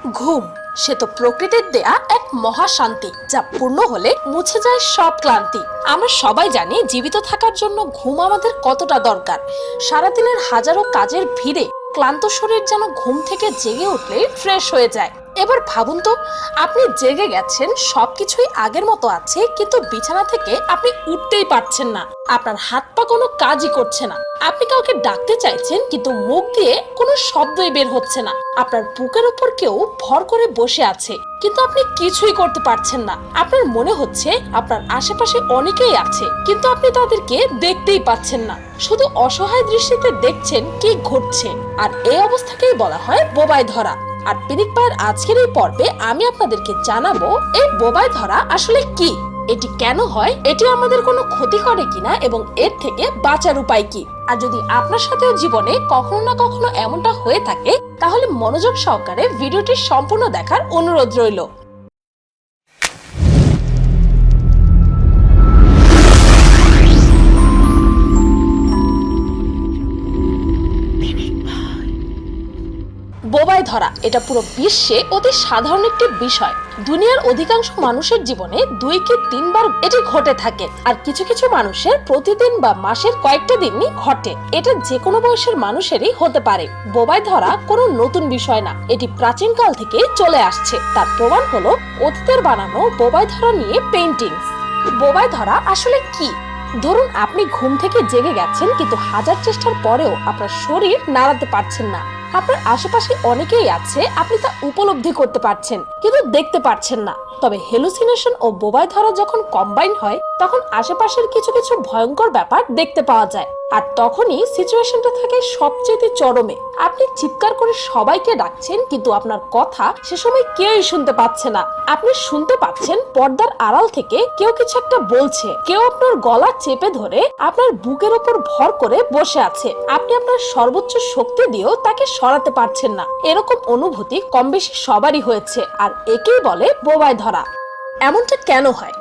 ঘুম সে তো প্রকৃতির দেয়া এক মহাশান্তি, যা পূর্ণ হলে মুছে যায় সব ক্লান্তি। আমরা সবাই জানি জীবিত থাকার জন্য ঘুম আমাদের কতটা দরকার। সারাদিনের হাজারো কাজের ভিড়ে ক্লান্ত শরীর যেন ঘুম থেকে জেগে উঠলে ফ্রেশ হয়ে যায়। এবার ভাবুন তো, আপনি জেগে গেছেন, সবকিছুই আগের মতো আছে, কিন্তু বিছানা থেকে আপনি উঠতেই পারছেন না। আপনার হাত পা কোনো কাজই করছে না। আপনি কাউকে ডাকতে চাইছেন, কিন্তু মুখ দিয়ে কোনো শব্দই বের হচ্ছে না। আপনার বুকের উপর কেউ ভর করে বসে আছে, কিন্তু আপনি কিছুই করতে পারছেন না। আপনার মনে হচ্ছে আপনার আশেপাশে অনেকেই আছে, কিন্তু আপনি তাদেরকে দেখতেই পাচ্ছেন না। শুধু অসহায় দৃষ্টিতে দেখছেন কি ঘটছে। আর এই অবস্থাকেই বলা হয় বোবায় ধরা। আর পিনিক পায়ের আজকের এই পর্বে আমি আপনাদেরকে জানাবো এই বোবায় ধরা আসলে কি, এটি কেন হয়, এটি আমাদের কোনো ক্ষতি করে কিনা এবং এর থেকে বাঁচার উপায় কি। আর যদি আপনার সাথেও জীবনে কখনো না কখনো এমনটা হয়ে থাকে, তাহলে মনোযোগ সহকারে ভিডিওটি সম্পূর্ণ দেখার অনুরোধ রইল। বোবায় ধরা এটা পুরো বিশ্বে অতি সাধারণ একটি বিষয়। দুনিয়ার অধিকাংশ মানুষের জীবনে 2 কি 3 বার এটি ঘটে থাকে, আর কিছু কিছু মানুষের প্রতিদিন বা মাসের কয়েকটা দিনই ঘটে। এটা যে কোনো বয়সের মানুষেরই হতে পারে। বোবায় ধরা কোনো নতুন বিষয় না, এটি প্রাচীন কাল থেকে চলে আসছে। তার প্রমাণ হলো অতীতের বানানো বোবায় ধরা নিয়ে পেইন্টিংস। বোবায় ধরা আসলে কি? ধরুন আপনি ঘুম থেকে জেগে গেছেন, কিন্তু হাজার চেষ্টার পরেও আপনার শরীর নাড়াতে পারছেন না। আপনার আশেপাশে অনেকেই আছে, আপনি তা উপলব্ধি করতে পারছেন, কিন্তু দেখতে পারছেন না। তবে হ্যালুসিনেশন ও বোবায় ধরা যখন কম্বাইন হয়, তখন আশেপাশের কিছু কিছু ভয়ঙ্কর ব্যাপার দেখতে পাওয়া যায়। আর তখনই সিচুয়েশনটা থাকে সবচেয়ে চরমে। আপনি চিৎকার করে সবাইকে ডাকছেন, কিন্তু আপনার কথা সে সময় কেউই শুনতে পাচ্ছে না। আপনি শুনতে পাচ্ছেন পর্দার আড়াল থেকে কেউ কিছু একটা বলছে, কেউ আপনার গলা চেপে ধরে আপনার বুকের উপর ভর করে বসে আছে। আপনি আপনার সর্বোচ্চ শক্তি দিয়েও তাকে সরাতে পারছেন না। এরকম অনুভূতি কম বেশি সবারই হয়েছে, আর একেই বলে বোবায় ধরা। এমনটা কেন হয়?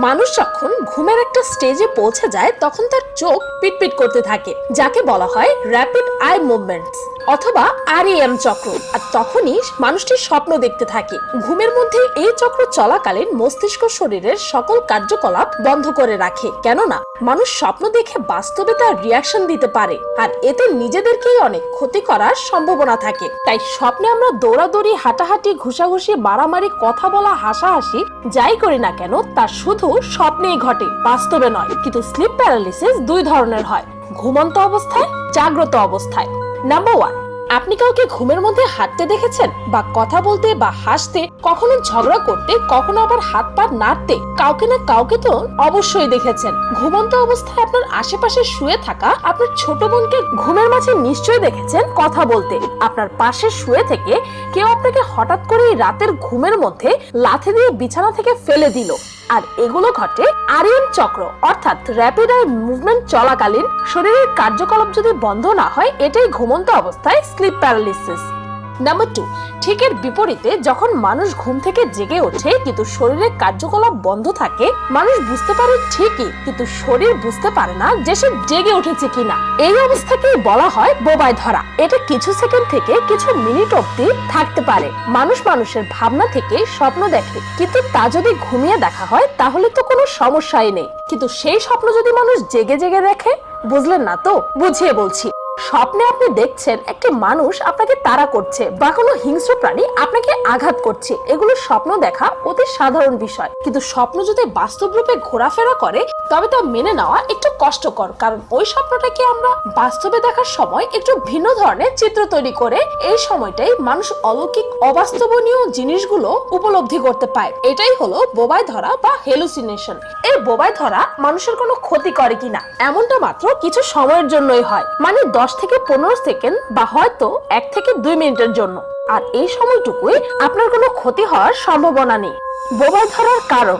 মানুষ যখন ঘুমের একটা স্টেজে পৌঁছে যায়, তখন তার চোখ পিটপিট করতে থাকে, যাকে বলা হয় র্যাপিড আই মুভমেন্টস অথবা REM চক্র। আর তখনই মানুষটি স্বপ্ন দেখতে থাকে। ঘুমের মধ্যে এই চক্র চলাকালীন মস্তিষ্ক শরীরের সকল কার্যকলাপ বন্ধ করে রাখে, কেননা মানুষ স্বপ্ন দেখে বাস্তবে তার রিয়াকশন দিতে পারে, আর এতে নিজেদেরকেই অনেক ক্ষতি করার সম্ভাবনা থাকে। তাই স্বপ্নে আমরা দৌড়াদৌড়ি, হাঁটাহাঁটি, ঘুষাঘুষি, মারামারি, কথা বলা, হাসাহাসি যাই করি না কেন, তা শুধু স্বপ্নেই ঘটে, বাস্তবে নয়। কিন্তু স্লিপ প্যারালিসিস 2 ধরনের হয়, ঘুমন্ত অবস্থায়, জাগ্রত অবস্থায়। নাম্বার 1, আপনি কাউকে ঘুমের মধ্যে হাঁটতে দেখেছেন, বা কথা বলতে বা হাসতে, কখনো ঝগড়া করতে, কখনো আবার হাত পা নাড়তে। কাউকে না কাউকে তো অবশ্যই দেখেছেন। ঘুমন্ত অবস্থায় আপনার আশেপাশে শুয়ে থাকা আপনার ছোট বোনকে ঘুমের মাঝে নিশ্চয়ই দেখেছেন কথা বলতে। আপনার পাশে শুয়ে থেকে কেউ আপনাকে হঠাৎ করে রাতের ঘুমের মধ্যে লাথি দিয়ে বিছানা থেকে ফেলে দিল। আর এগুলো ঘটে REM চক্র অর্থাৎ র্যাপিড আই মুভমেন্ট চলাকালীন। শরীরের কার্যকলাপ যদি বন্ধ না হয়, এটাই ঘুমন্ত অবস্থায় স্লিপ প্যারালিসিস। নাম্বার 2, ঠিক এর বিপরীতে, যখন মানুষ ঘুম থেকে জেগে ওঠে কিন্তু শরীরের কার্যকলাপ বন্ধ থাকে। মানুষ বুঝতে পারে ঠিকই, কিন্তু শরীর বুঝতে পারে না যে সে জেগে উঠেছে কিনা। এই অবস্থাকেই বলা হয় বোবায় ধরা। এটা কিছু সেকেন্ড থেকে কিছু মিনিট অবধি থাকতে পারে। মানুষ মানুষের ভাবনা থেকে স্বপ্ন দেখে, কিন্তু তা যদি ঘুমিয়ে দেখা হয়, তাহলে তো কোনো সমস্যাই নেই। কিন্তু সেই স্বপ্ন যদি মানুষ জেগে জেগে দেখে, বুঝলেন না তো? বুঝিয়ে বলছি। স্বপ্নে আপনি দেখছেন একটি মানুষ আপনাকে তাড়া করছে, বা কোনো হিংস্র প্রাণী আপনাকে আঘাত করছে। এগুলো স্বপ্ন দেখা অতি সাধারণ বিষয়, কিন্তু স্বপ্ন যদি বাস্তব রূপে ঘোরাফেরা করে, তবে তা মেনে নেওয়া একটু কষ্টকর। কারণ ওই স্বপ্নটাকে আমরা বাস্তবে দেখার সময় একটু ভিন্ন ধরনের চিত্র তৈরি করে, এই সময়টাই মানুষ অলৌকিক অবাস্তবনীয় জিনিসগুলো উপলব্ধি করতে পায়। এটাই হলো বোবায় ধরা বা হ্যালুসিনেশন। এই বোবায় ধরা মানুষের কোনো ক্ষতি করে কিনা, এমনটা মাত্র কিছু সময়ের জন্যই হয়, মানে 10 থেকে 15 সেকেন্ড বা হয়তো 1 থেকে 2 মিনিটের জন্য। আর এই সময়টুকুই আপনার কোনো ক্ষতি হওয়ার সম্ভাবনা নেই। বোবায় ধরার কারণ,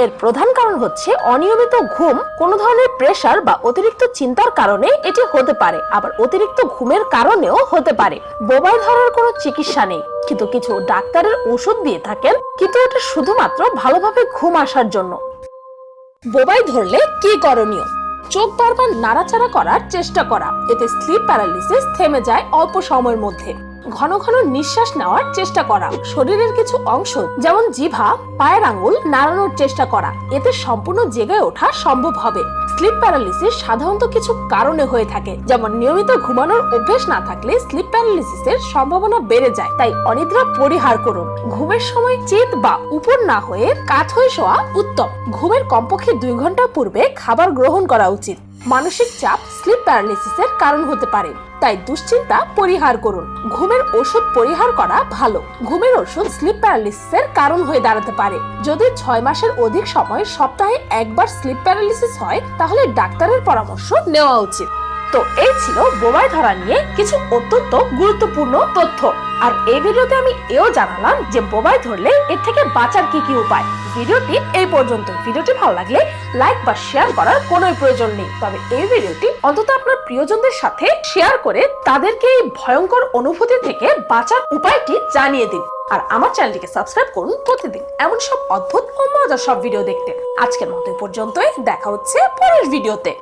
এর প্রধান কারণ হচ্ছে অনিয়মিত ঘুম। কোনো ধরনের প্রেসার বা অতিরিক্ত চিন্তার কারণে এটি হতে পারে, আবার অতিরিক্ত ঘুমের কারণেও হতে পারে। বোবায় ধরার কোনো চিকিৎসা নেই, কিন্তু কিছু ডাক্তারের ওষুধ দিয়ে থাকেন, কিন্তু এটা শুধুমাত্র ভালোভাবে ঘুম আসার জন্য। বোবায় ধরলে কি করণীয়? চোখ বারবার নাড়াচাড়া করার চেষ্টা করা, এতে স্লিপ প্যারালিসিস থেমে যায় অল্প সময়ের মধ্যে। ঘন ঘন নিঃশ্বাস নেওয়ার চেষ্টা করা, শরীরের কিছু অংশ যেমন জিভা, পায়ের আঙ্গুল নাড়ানোর চেষ্টা করা, এতে সম্পূর্ণ জেগে ওঠা সম্ভব হবে। স্লিপ প্যারালিসিস সাধারণত কিছু কারণে হয়ে থাকে, যেমন নিয়মিত ঘুমানোর অভ্যেস না থাকলে স্লিপ প্যারালিসিসের সম্ভাবনা বেড়ে যায়, তাই অনিদ্রা পরিহার করুন। ঘুমের সময় চিত বা উপর না হয়ে কাত হয়ে শোয়া উত্তম। ঘুমের কমপক্ষে 2 ঘন্টা পূর্বে খাবার গ্রহণ করা উচিত। মানসিক চাপ স্লিপ প্যারালিসিসের কারণ হতে পারে, তাই দুশ্চিন্তা পরিহার করুন। ঘুমের ওষুধ পরিহার করা ভালো। ঘুমের ওষুধ স্লিপ প্যারালিসিসের কারণ হয়ে দাঁড়াতে পারে। যদি 6 মাসের অধিক সময় সপ্তাহে একবার স্লিপ প্যারালিসিস হয়, তাহলে ডাক্তারের পরামর্শ নেওয়া উচিত। তো এই ছিল বোবায় ধরা নিয়ে কিছু অত্যন্ত গুরুত্বপূর্ণ তথ্য। আর এই ভিডিওতে আমি এও জানালাম যে বোবায় ধরলে এর থেকে বাঁচার কি কি উপায়। ভিডিওটি এই পর্যন্ত। ভিডিওটি ভালো লাগলে লাইক বা শেয়ার করার কোনো প্রয়োজন নেই, তবে এই ভিডিওটি অন্তত আপনার প্রিয়জনদের সাথে শেয়ার করে তাদেরকে এই ভয়ঙ্কর অনুভূতি থেকে বাঁচার উপায়টি জানিয়ে দিন। আর আমার চ্যানেলটিকে সাবস্ক্রাইব করুন প্রতিদিন এমন সব অদ্ভুত ও মজার সব ভিডিও দেখতে। আজকের মতো এই পর্যন্তই, দেখা হচ্ছে পরের ভিডিওতে।